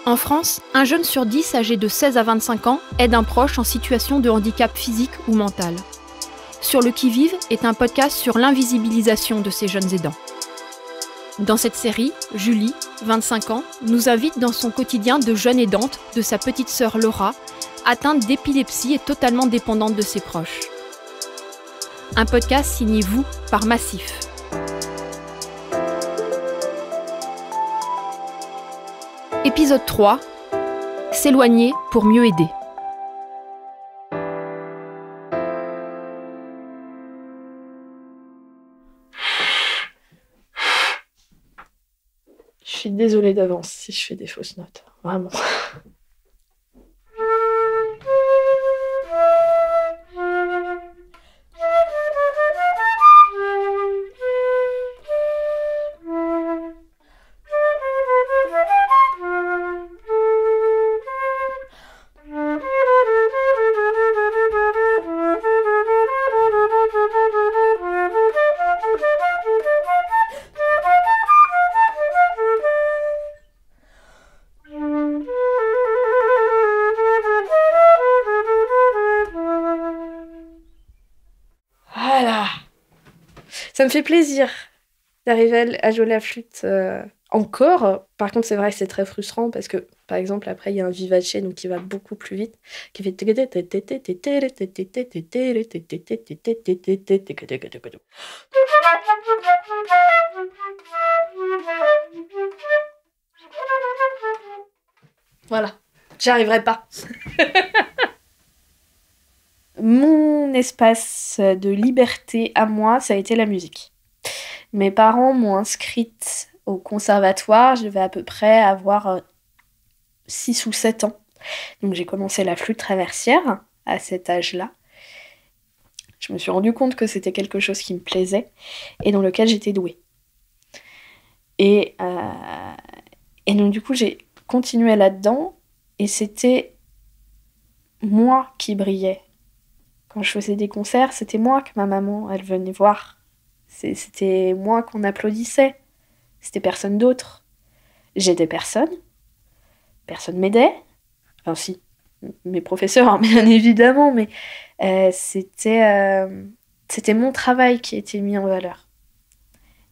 En France, un jeune sur 10 âgé de 16 à 25 ans aide un proche en situation de handicap physique ou mental. Sur le qui-vive est un podcast sur l'invisibilisation de ces jeunes aidants. Dans cette série, Julie, 25 ans, nous invite dans son quotidien de jeune aidante de sa petite sœur Laura, atteinte d'épilepsie et totalement dépendante de ses proches. Un podcast signé vous par Massif. Épisode 3. S'éloigner pour mieux aider. Je suis désolée d'avance si je fais des fausses notes. Vraiment. Voilà. Ça me fait plaisir d'arriver à jouer la flûte encore. Par contre, c'est vrai que c'est très frustrant parce que, par exemple, après, il y a un vivace donc qui va beaucoup plus vite, qui fait... Voilà, j'y arriverai pas. Mon espace de liberté à moi, ça a été la musique. Mes parents m'ont inscrite au conservatoire, je devais à peu près avoir 6 ou 7 ans. Donc j'ai commencé la flûte traversière à cet âge-là. Je me suis rendu compte que c'était quelque chose qui me plaisait et dans lequel j'étais douée. Et donc du coup, j'ai continué là-dedans et c'était moi qui brillais. Quand je faisais des concerts, c'était moi que ma maman, elle venait voir. C'était moi qu'on applaudissait. C'était personne d'autre. J'aidais personne. Personne m'aidait. Enfin si, mes professeurs, bien évidemment, mais c'était mon travail qui était mis en valeur.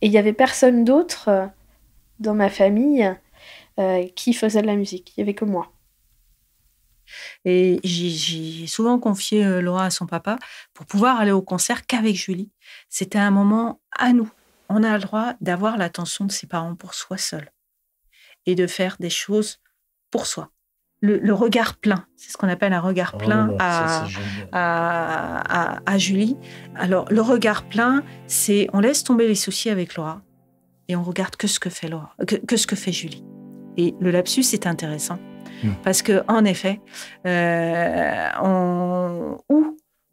Et il n'y avait personne d'autre dans ma famille qui faisait de la musique. Il n'y avait que moi. Et j'ai souvent confié Laura à son papa pour pouvoir aller au concert qu'avec Julie. C'était un moment à nous. On a le droit d'avoir l'attention de ses parents pour soi seul et de faire des choses pour soi. Le regard plein, c'est ce qu'on appelle un regard plein à Julie. Alors, le regard plein, c'est on laisse tomber les soucis avec Laura et on regarde que ce que fait Laura, que ce que fait Julie. Et le lapsus est intéressant. Parce qu'en effet, on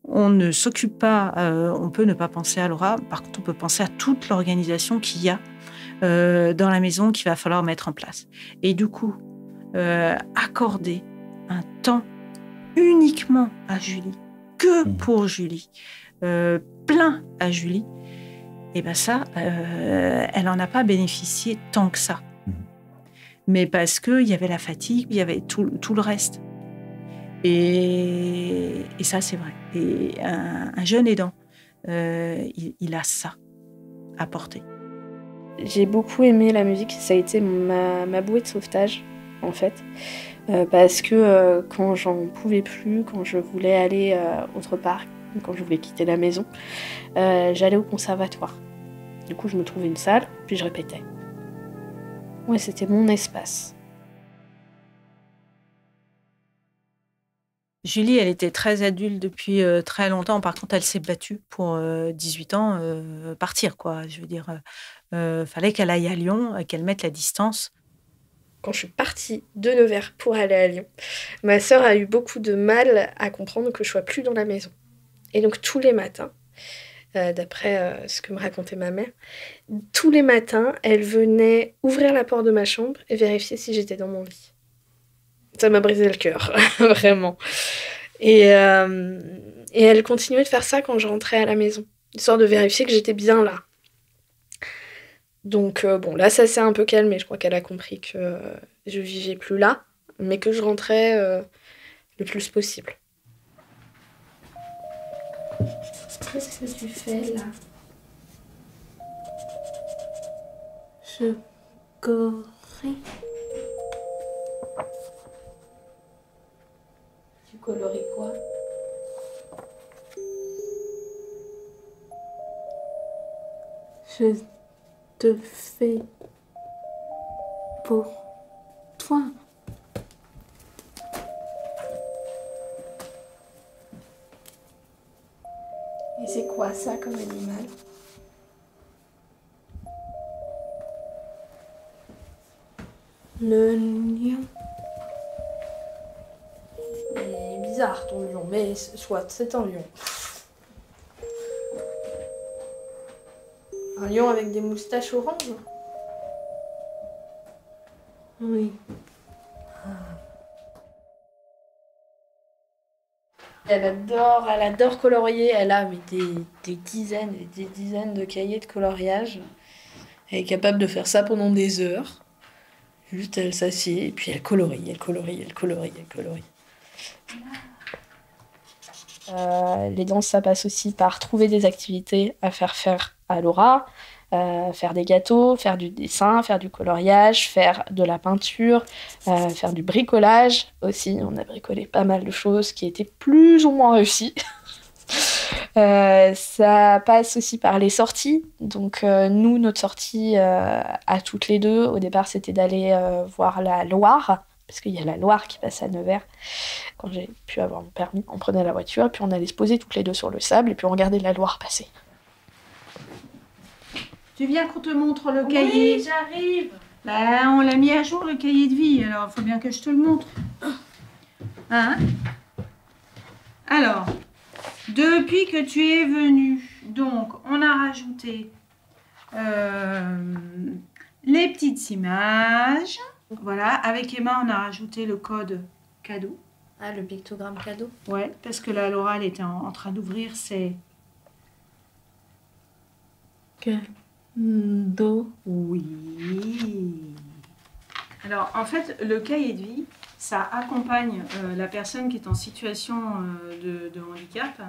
ne s'occupe pas, on peut ne pas penser à Laura, par contre on peut penser à toute l'organisation qu'il y a dans la maison qu'il va falloir mettre en place. Et du coup, accorder un temps uniquement à Julie, que pour Julie, plein à Julie, et bien ça, elle n'en a pas bénéficié tant que ça. Mais parce qu'il y avait la fatigue, il y avait tout le reste. Et ça, c'est vrai. Et un jeune aidant, il a ça à porter. J'ai beaucoup aimé la musique. Ça a été ma bouée de sauvetage, en fait. Parce que quand j'en pouvais plus, quand je voulais aller autre part, quand je voulais quitter la maison, j'allais au conservatoire. Du coup, je me trouvais une salle, puis je répétais. Ouais, c'était mon espace. Julie, elle était très adulte depuis très longtemps. Par contre, elle s'est battue pour 18 ans partir, quoi. Je veux dire, fallait qu'elle aille à Lyon, qu'elle mette la distance. Quand je suis partie de Nevers pour aller à Lyon, ma sœur a eu beaucoup de mal à comprendre que je sois plus dans la maison. Et donc, tous les matins, d'après ce que me racontait ma mère, tous les matins, elle venait ouvrir la porte de ma chambre et vérifier si j'étais dans mon lit. Ça m'a brisé le cœur, vraiment. Et elle continuait de faire ça quand je rentrais à la maison, histoire de vérifier que j'étais bien là. Donc bon, là ça s'est un peu calmé, je crois qu'elle a compris que je vivais plus là, mais que je rentrais le plus possible. Qu'est-ce que tu fais là? Je colorie. Tu colories quoi? Je te fais pour toi. Et c'est quoi ça comme animal? Le lion. Il est bizarre ton lion, mais soit, c'est un lion. Un lion avec des moustaches oranges? Oui. Elle adore colorier. Elle a mais des dizaines et des dizaines de cahiers de coloriage. Elle est capable de faire ça pendant des heures. Juste, elle s'assied et puis elle colorie, elle colorie, elle colorie, elle colorie. Les danses, ça passe aussi par trouver des activités à faire à Laura. Faire des gâteaux, faire du dessin, faire du coloriage, faire de la peinture, faire du bricolage aussi. On a bricolé pas mal de choses qui étaient plus ou moins réussies. Ça passe aussi par les sorties. Donc nous, notre sortie à toutes les deux, au départ, c'était d'aller voir la Loire, parce qu'il y a la Loire qui passe à Nevers. Quand j'ai pu avoir mon permis, on prenait la voiture, et puis on allait se poser toutes les deux sur le sable, et puis on regardait la Loire passer. Tu viens qu'on te montre le cahier? Oui, j'arrive. Bah, on l'a mis à jour, le cahier de vie, alors il faut bien que je te le montre. Hein? Alors, depuis que tu es venu, donc, on a rajouté les petites images. Voilà, avec Emma, on a rajouté le code cadeau. Ah, le pictogramme cadeau. Ouais, parce que la Laura, elle était en train d'ouvrir ses... Cadeau. Oui. Alors, en fait, le cahier de vie, ça accompagne la personne qui est en situation de handicap.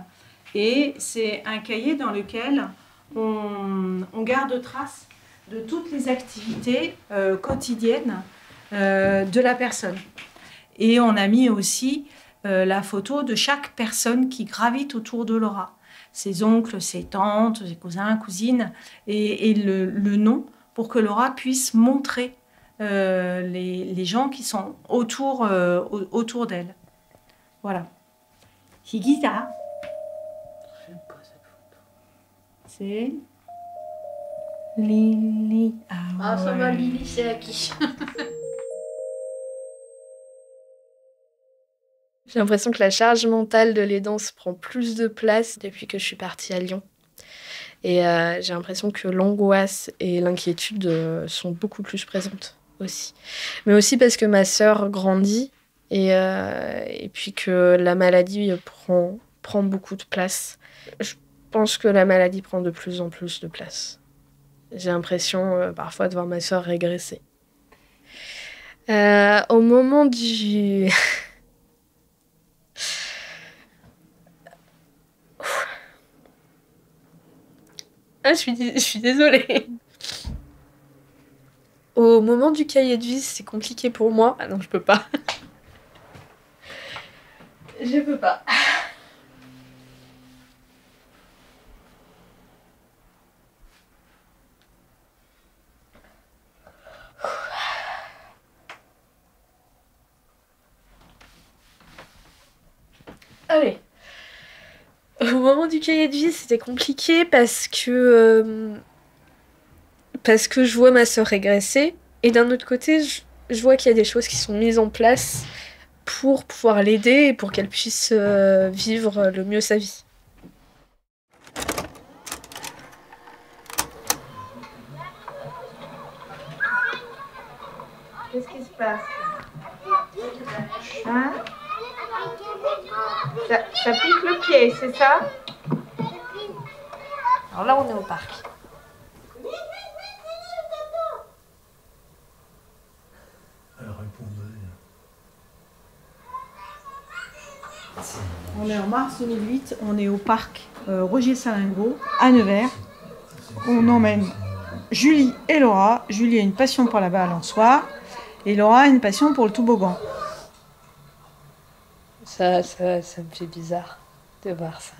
Et c'est un cahier dans lequel on garde trace de toutes les activités quotidiennes de la personne. Et on a mis aussi la photo de chaque personne qui gravite autour de Laura. Ses oncles, ses tantes, ses cousins, cousines, et le nom pour que Laura puisse montrer les gens qui sont autour d'elle. Voilà. Higita. J'aime pas cette photo. C'est Lily. Ah, ça va, Lily, c'est acquis. J'ai l'impression que la charge mentale de l'aidance prend plus de place depuis que je suis partie à Lyon. Et j'ai l'impression que l'angoisse et l'inquiétude sont beaucoup plus présentes aussi. Mais aussi parce que ma sœur grandit et puis que la maladie prend beaucoup de place. Je pense que la maladie prend de plus en plus de place. J'ai l'impression parfois de voir ma sœur régresser. Au moment du... Ah, je suis désolée. Au moment du cahier de vie, c'est compliqué pour moi. Ah non, je peux pas. Je peux pas. Allez. Au moment du cahier de vie, c'était compliqué parce que je vois ma sœur régresser. Et d'un autre côté, je vois qu'il y a des choses qui sont mises en place pour pouvoir l'aider et pour qu'elle puisse vivre le mieux sa vie. Qu'est-ce qui se passe? Hein? Ça pique le pied, c'est ça? Alors là, on est au parc. Elle répondait. On est en mars 2008, on est au parc Rogier Salingo à Nevers. On emmène Julie et Laura. Julie a une passion pour la balançoire et Laura a une passion pour le toboggan. Ça me fait bizarre de voir ça.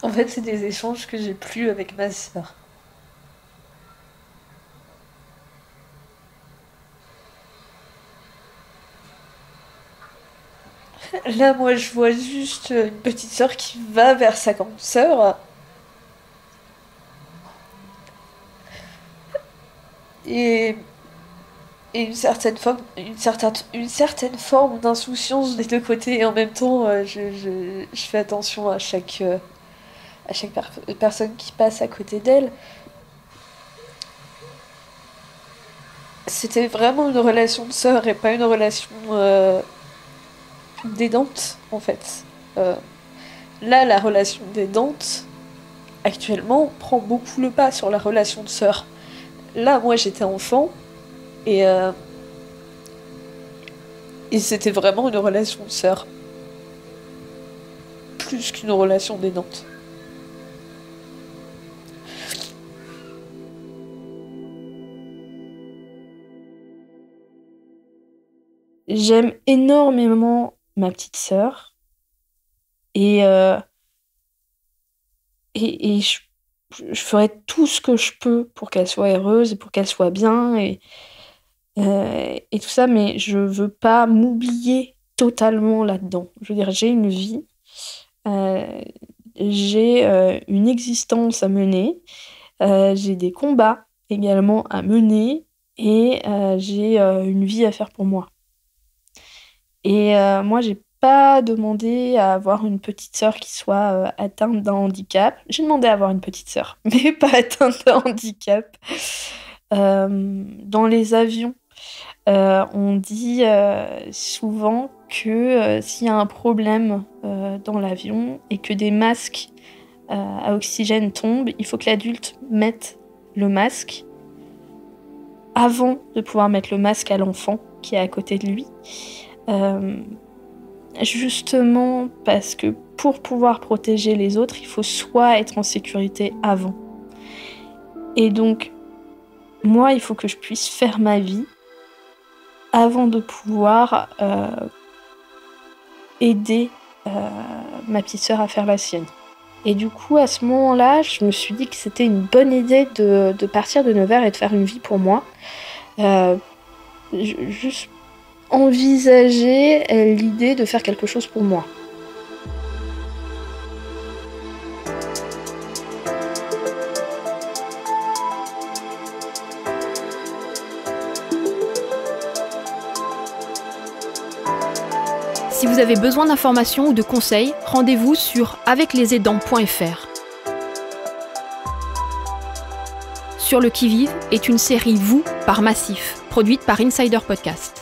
En fait, c'est des échanges que j'ai plus avec ma sœur. Là, moi, je vois juste une petite sœur qui va vers sa grande sœur. Et une certaine forme d'insouciance des deux côtés. Et en même temps, je fais attention à chaque personne qui passe à côté d'elle. C'était vraiment une relation de sœur et pas une relation d'aidante, en fait. Là, la relation d'aidante, actuellement, prend beaucoup le pas sur la relation de sœur. Là, moi, j'étais enfant, et c'était vraiment une relation de sœur. Plus qu'une relation d'aidante. J'aime énormément ma petite sœur et je ferai tout ce que je peux pour qu'elle soit heureuse et pour qu'elle soit bien et tout ça, mais je veux pas m'oublier totalement là-dedans. Je veux dire, j'ai une vie, j'ai une existence à mener, j'ai des combats également à mener et j'ai une vie à faire pour moi. Et moi, j'ai pas demandé à avoir une petite sœur qui soit atteinte d'un handicap. J'ai demandé à avoir une petite sœur, mais pas atteinte d'un handicap. Dans les avions, on dit souvent que s'il y a un problème dans l'avion et que des masques à oxygène tombent, il faut que l'adulte mette le masque avant de pouvoir mettre le masque à l'enfant qui est à côté de lui. Justement parce que pour pouvoir protéger les autres, il faut soit être en sécurité avant. Et donc, moi, il faut que je puisse faire ma vie avant de pouvoir aider ma petite sœur à faire la sienne. Et du coup, à ce moment-là, je me suis dit que c'était une bonne idée de partir de Nevers et de faire une vie pour moi. Juste envisager l'idée de faire quelque chose pour moi. Si vous avez besoin d'informations ou de conseils, rendez-vous sur aveclesaidants.fr. Sur le qui-vive est une série Vous par Massif, produite par Insider Podcast.